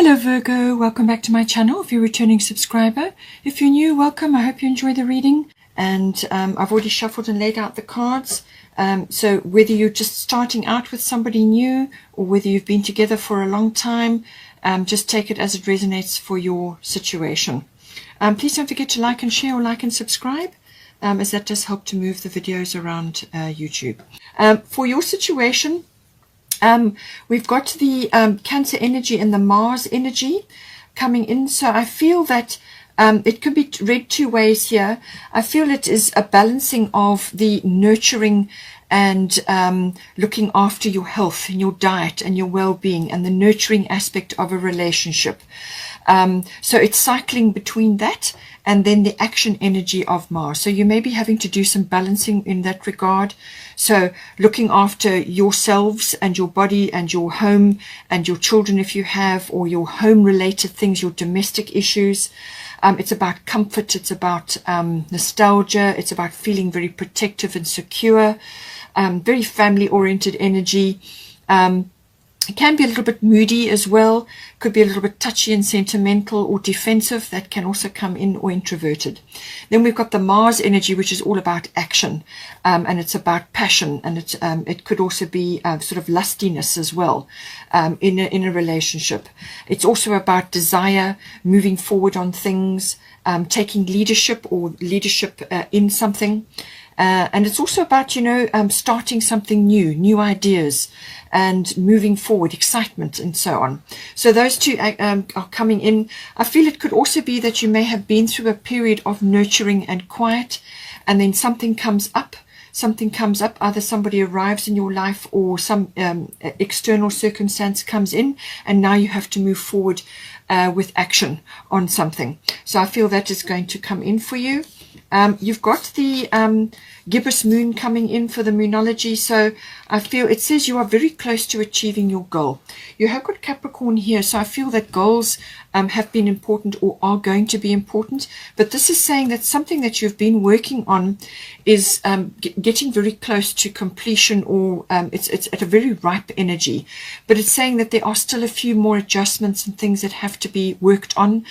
Hello Virgo, welcome back to my channel if you're a returning subscriber. If you're new, welcome. I hope you enjoy the reading. And I've already shuffled and laid out the cards. So whether you're just starting out with somebody new or whether you've been together for a long time, just take it as it resonates for your situation. Please don't forget to like and share or like and subscribe, as that does help to move the videos around YouTube. For your situation, we've got the Cancer energy and the Mars energy coming in. So I feel that it could be read two ways here. I feel it is a balancing of the nurturing and looking after your health and your diet and your well-being and the nurturing aspect of a relationship. So it's cycling between that and then the action energy of Mars. So you may be having to do some balancing in that regard. So looking after yourselves and your body and your home and your children if you have, or your home related things, your domestic issues. It's about comfort, it's about nostalgia, it's about feeling very protective and secure, very family oriented energy. It can be a little bit moody as well, could be a little bit touchy and sentimental or defensive. That can also come in, or introverted. Then we've got the Mars energy, which is all about action, and it's about passion, and it could also be sort of lustiness as well in a relationship. It's also about desire, moving forward on things, taking leadership or leadership in something. And it's also about, starting something new ideas and moving forward, excitement and so on. So those two are coming in. I feel it could also be that you may have been through a period of nurturing and quiet, and then something comes up. Either somebody arrives in your life or some external circumstance comes in, and now you have to move forward with action on something. So I feel that is going to come in for you. You've got the gibbous moon coming in for the moonology. So I feel it says you are very close to achieving your goal. You have got Capricorn here, so I feel that goals have been important or are going to be important. But this is saying that something that you've been working on is getting very close to completion, or it's at a very ripe energy. But it's saying that there are still a few more adjustments and things that have to be worked on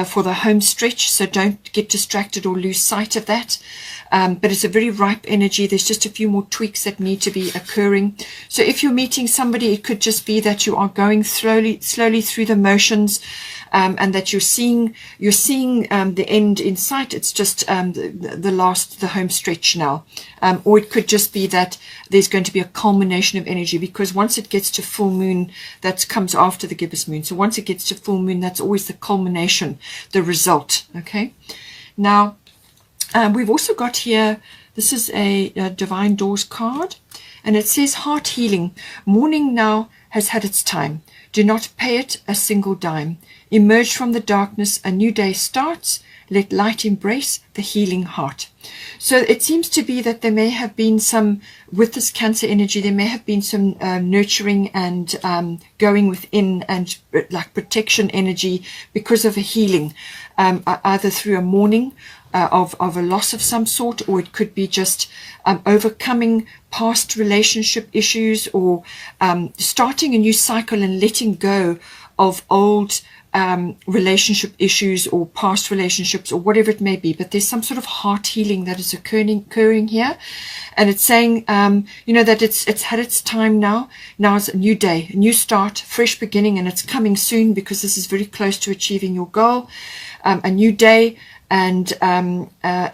for the home stretch. So don't get distracted or lose sight of that. But it's a very ripe energy. There's just a few more tweaks that need to be occurring. So if you're meeting somebody, it could just be that you are going slowly through the motions, and that you're seeing the end in sight. It's just the home stretch now. Or it could just be that there's going to be a culmination of energy, because once it gets to full moon, that comes after the gibbous moon. So once it gets to full moon, that's always the culmination, the result. Okay. Now, we've also got here, this is a Divine Doors card, and it says heart healing. Morning now has had its time. Do not pay it a single dime. Emerge from the darkness, a new day starts. Let light embrace the healing heart. So it seems to be that there may have been some, with this Cancer energy, there may have been some nurturing and going within and like protection energy because of a healing, either through a mourning of a loss of some sort, or it could be just overcoming past relationship issues, or starting a new cycle and letting go of old relationship issues or past relationships or whatever it may be. But there's some sort of heart healing that is occurring here, and it's saying that it's had its time now. Now it's a new day, a new start, fresh beginning, and it's coming soon, because this is very close to achieving your goal. A new day, and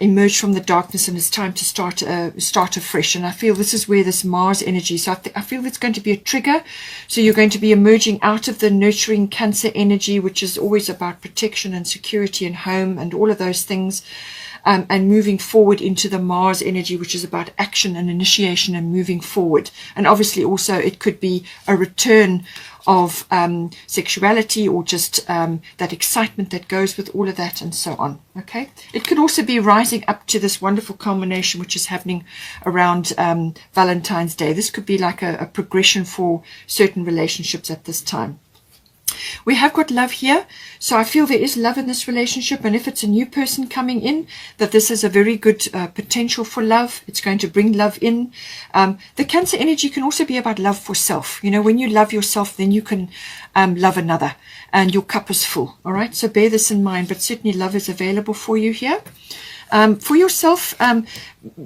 emerge from the darkness, and it's time to start afresh. And I feel this is where this Mars energy, so I feel it's going to be a trigger. So you're going to be emerging out of the nurturing Cancer energy, which is always about protection and security and home and all of those things, and moving forward into the Mars energy, which is about action and initiation and moving forward. And obviously also it could be a return of sexuality, or just that excitement that goes with all of that, and so on. Okay, it could also be rising up to this wonderful culmination which is happening around Valentine's Day. This could be like a progression for certain relationships at this time. We have got love here, so I feel there is love in this relationship, and if it's a new person coming in, that this is a very good potential for love. It's going to bring love in. The Cancer energy can also be about love for self. You know, when you love yourself, then you can love another, and your cup is full. All right, so bear this in mind, but certainly love is available for you here. For yourself,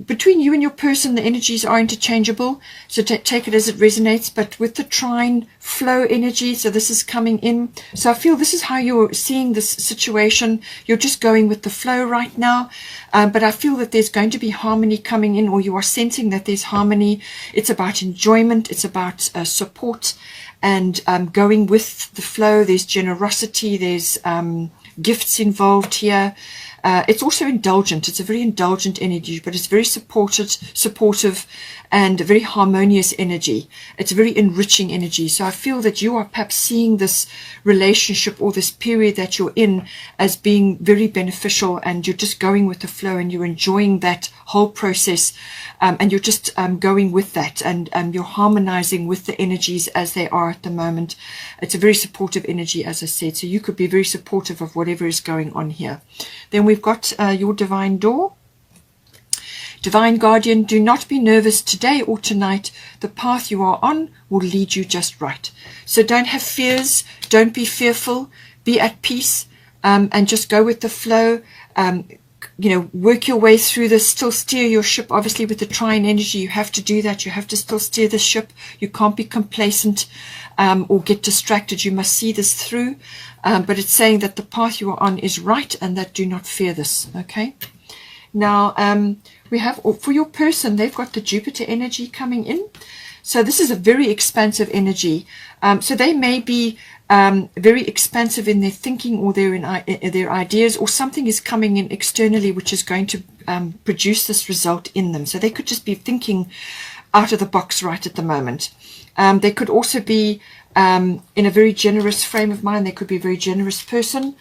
between you and your person, the energies are interchangeable, so take it as it resonates. But with the trine flow energy, so this is coming in, so I feel this is how you're seeing this situation. You're just going with the flow right now, but I feel that there's going to be harmony coming in, or you are sensing that there's harmony. It's about enjoyment, it's about support, and going with the flow. There's generosity, there's gifts involved here. It's also indulgent. It's a very indulgent energy, but it's very supportive, and a very harmonious energy. It's a very enriching energy. So I feel that you are perhaps seeing this relationship or this period that you're in as being very beneficial, and you're just going with the flow, and you're enjoying that whole process, and you're just going with that, and you're harmonizing with the energies as they are at the moment. It's a very supportive energy, as I said, so you could be very supportive of whatever is going on here. Then we've got your divine door. Divine Guardian, do not be nervous today or tonight. The path you are on will lead you just right. So don't have fears, don't be fearful, be at peace, and just go with the flow. You know, work your way through this, still steer your ship. Obviously with the trine energy, you have to do that. You have to still steer the ship. You can't be complacent or get distracted. You must see this through. But it's saying that the path you are on is right, and that do not fear this. Okay. Now, we have, for your person, they've got the Jupiter energy coming in. So this is a very expansive energy. So they may be very expansive in their thinking, or their ideas, or something is coming in externally which is going to produce this result in them. So they could just be thinking out of the box right at the moment. They could also be in a very generous frame of mind. They could be a very generous person.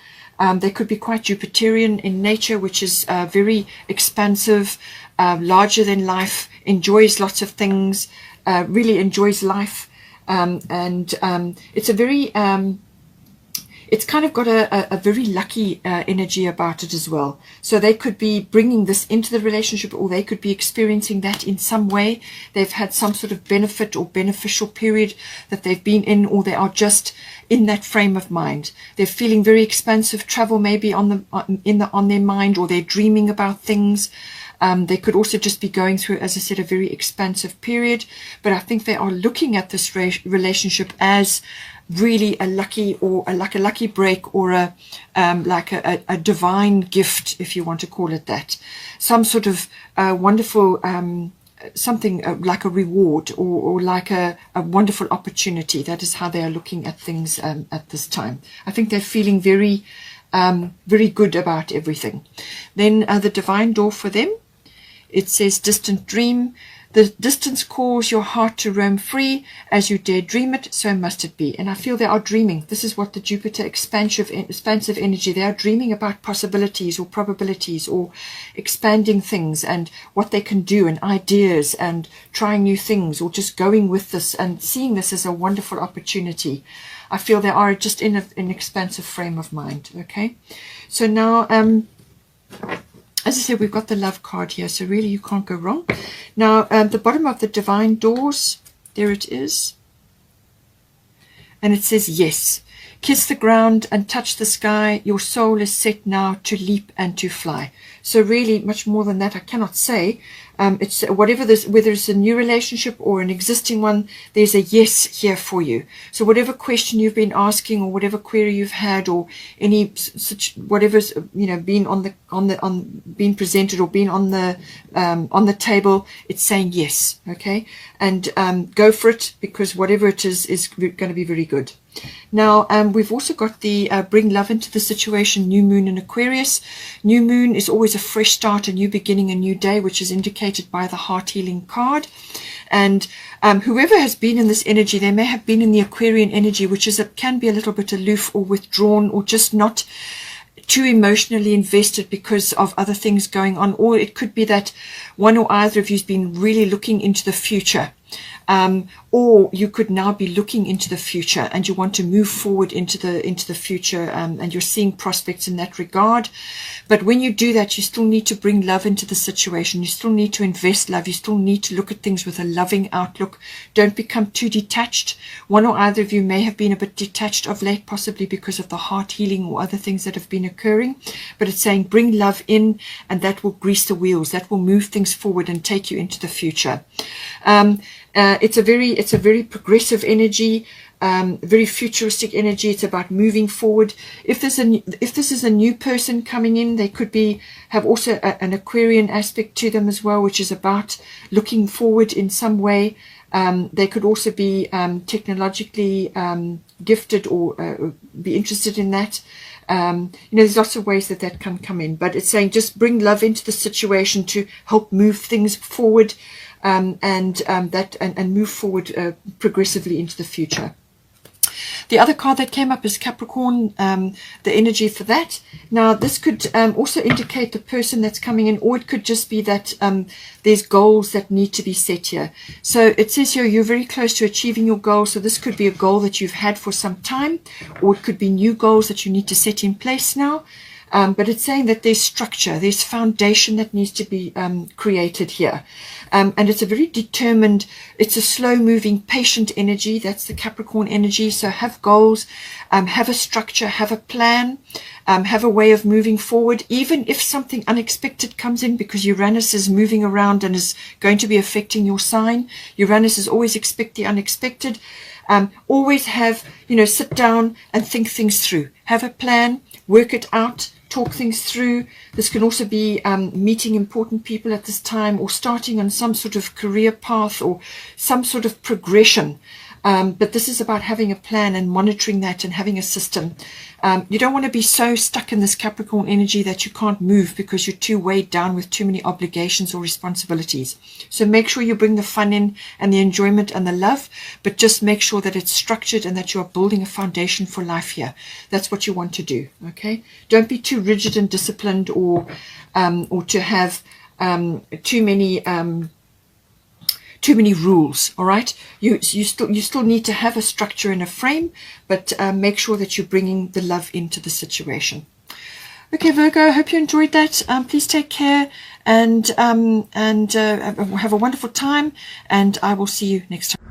They could be quite Jupiterian in nature, which is very expansive, larger than life, enjoys lots of things, really enjoys life. And it's a very, it's kind of got a very lucky energy about it as well. So they could be bringing this into the relationship, or they could be experiencing that in some way. They've had some sort of benefit or beneficial period that they've been in, or they are just in that frame of mind. They're feeling very expansive. Travel maybe on their mind, or they're dreaming about things. They could also just be going through, as I said, a very expansive period. But I think they are looking at this relationship as really a lucky, or like a lucky break, or like a divine gift, if you want to call it that. Some sort of wonderful something like a reward, or like a wonderful opportunity. That is how they are looking at things at this time. I think they're feeling very good about everything. Then the divine door for them, it says distant dream. The distance calls your heart to roam free. As you dare dream it, so must it be. And I feel they are dreaming. This is what the Jupiter expansive energy, they are dreaming about possibilities or probabilities, or expanding things and what they can do, and ideas, and trying new things, or just going with this and seeing this as a wonderful opportunity. I feel they are just in an expansive frame of mind. Okay, so now as I said, we've got the love card here, so really you can't go wrong. Now, the bottom of the divine doors, there it is. And it says, yes. Kiss the ground and touch the sky. Your soul is set now to leap and to fly. So really, much more than that I cannot say. It's whatever this, whether it's a new relationship or an existing one, there's a yes here for you. So whatever question you've been asking, or whatever query you've had, or any such whatever's been been presented, or been on the table, it's saying yes. Okay, and go for it, because whatever it is going to be very good. Now, we've also got the bring love into the situation, new moon in Aquarius. New moon is always a fresh start, a new beginning, a new day, which is indicated by the heart healing card. And whoever has been in this energy, they may have been in the Aquarian energy, which is can be a little bit aloof or withdrawn, or just not too emotionally invested because of other things going on. Or it could be that one or either of you has been really looking into the future, Or you could now be looking into the future and you want to move forward into the future, and you're seeing prospects in that regard. But when you do that, you still need to bring love into the situation. You still need to invest love. You still need to look at things with a loving outlook. Don't become too detached. One or either of you may have been a bit detached of late, possibly because of the heart healing or other things that have been occurring. But it's saying bring love in, and that will grease the wheels. That will move things forward and take you into the future. It's a very progressive energy, very futuristic energy. It's about moving forward. If this is a new person coming in, they could have also an Aquarian aspect to them as well, which is about looking forward in some way. They could also be technologically gifted or be interested in that. There's lots of ways that can come in, but it's saying just bring love into the situation to help move things forward, and move forward progressively into the future. The other card that came up is Capricorn, the energy for that. Now, this could also indicate the person that's coming in, or it could just be that there's goals that need to be set here. So it says here you're very close to achieving your goal. So this could be a goal that you've had for some time, or it could be new goals that you need to set in place now. But it's saying that there's structure, there's foundation that needs to be created here. And it's a very determined, it's a slow-moving, patient energy. That's the Capricorn energy. So have goals, have a structure, have a plan, have a way of moving forward, even if something unexpected comes in, because Uranus is moving around and is going to be affecting your sign. Uranus is always expect the unexpected. Always have, sit down and think things through. Have a plan, work it out, talk things through. This can also be meeting important people at this time, or starting on some sort of career path or some sort of progression. But this is about having a plan and monitoring that and having a system. You don't want to be so stuck in this Capricorn energy that you can't move because you're too weighed down with too many obligations or responsibilities. So make sure you bring the fun in and the enjoyment and the love, but just make sure that it's structured and that you are building a foundation for life here. That's what you want to do, okay? Don't be too rigid and disciplined, or to have too many rules. All right, you still need to have a structure and a frame, but make sure that you're bringing the love into the situation. Okay, Virgo, I hope you enjoyed that. Please take care and have a wonderful time, and I will see you next time.